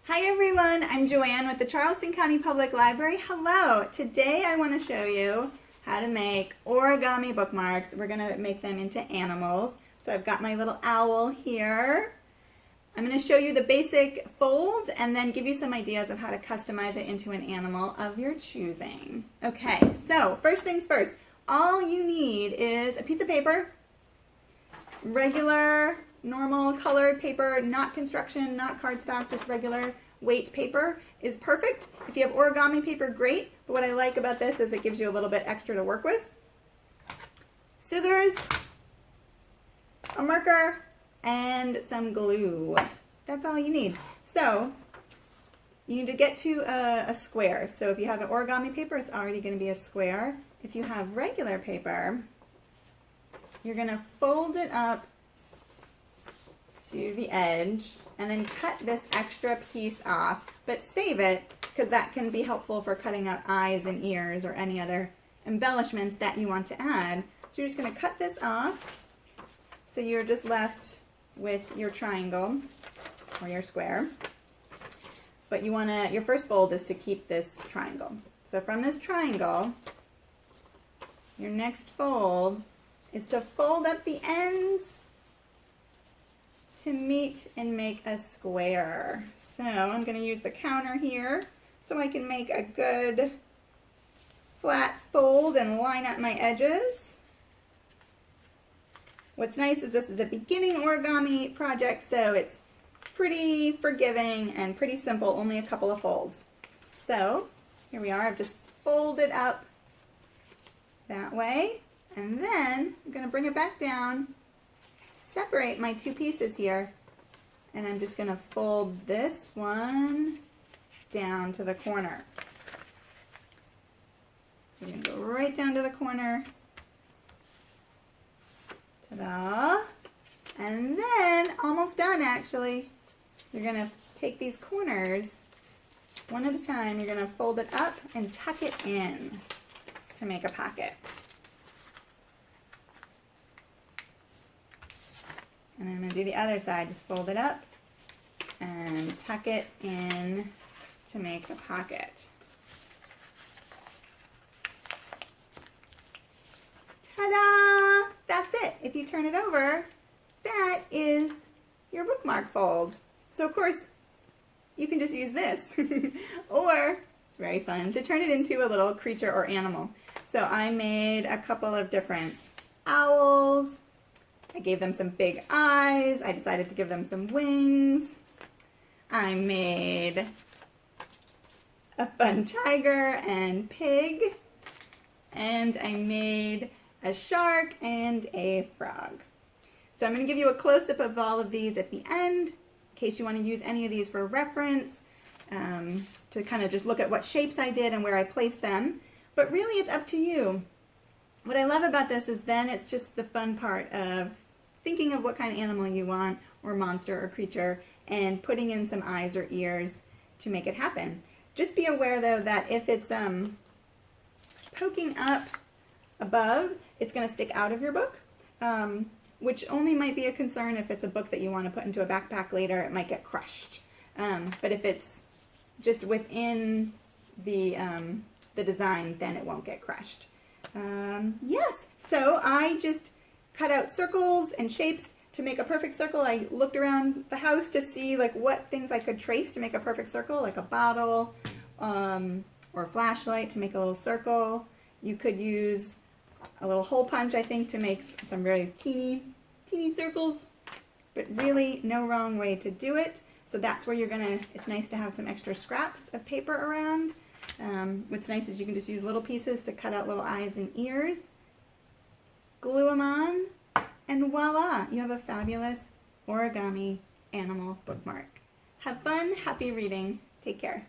Hi everyone, I'm Joanne with the Charleston County Public Library. Hello! Today I want to show you how to make origami bookmarks. We're going to make them into animals. So I've got my little owl here. I'm going to show you the basic folds and then give you some ideas of how to customize it into an animal of your choosing. Okay, so first things first, all you need is a piece of paper, regular normal colored paper, not construction, not cardstock, just regular weight paper is perfect. If you have origami paper, great. But what I like about this is it gives you a little bit extra to work with. Scissors, a marker, and some glue. That's all you need. So you need to get to a square. So if you have an origami paper, it's already going to be a square. If you have regular paper, you're going to fold it up to the edge and then cut this extra piece off, but save it because that can be helpful for cutting out eyes and ears or any other embellishments that you want to add. So you're just going to cut this off so you're just left with your triangle or your square. But you want to, your first fold is to keep this triangle. So from this triangle, your next fold is to fold up the ends to meet and make a square. So I'm going to use the counter here so I can make a good flat fold and line up my edges. What's nice is this is a beginning origami project, so it's pretty forgiving and pretty simple, only a couple of folds. So here we are, I've just folded up that way, and then I'm going to bring it back down, separate my two pieces here, and I'm just going to fold this one down to the corner. So we're going to go right down to the corner. Ta-da! And then, almost done actually, you're going to take these corners one at a time, you're going to fold it up and tuck it in to make a pocket. And then I'm going to do the other side, just fold it up and tuck it in to make a pocket. Ta-da! That's it. If you turn it over, that is your bookmark fold. So of course, you can just use this. Or, it's very fun, to turn it into a little creature or animal. So I made a couple of different owls. I gave them some big eyes. I decided to give them some wings. I made a fun tiger and pig. And I made a shark and a frog. So I'm going to give you a close-up of all of these at the end, in case you want to use any of these for reference, to kind of just look at what shapes I did and where I placed them. But really, it's up to you. What I love about this is then it's just the fun part of thinking of what kind of animal you want, or monster or creature, and putting in some eyes or ears to make it happen. Just be aware though that if it's poking up above, it's going to stick out of your book, which only might be a concern if it's a book that you want to put into a backpack later. It might get crushed. But if it's just within the design, then it won't get crushed. Yes, so I just cut out circles and shapes to make a perfect circle. I looked around the house to see like what things I could trace to make a perfect circle, like a bottle or a flashlight to make a little circle. You could use a little hole punch, I think, to make some very teeny circles, but really no wrong way to do it. So that's where you're gonna, it's nice to have some extra scraps of paper around. What's nice is you can just use little pieces to cut out little eyes and ears. Glue them on, and voila, you have a fabulous origami animal bookmark. Have fun, happy reading. Take care.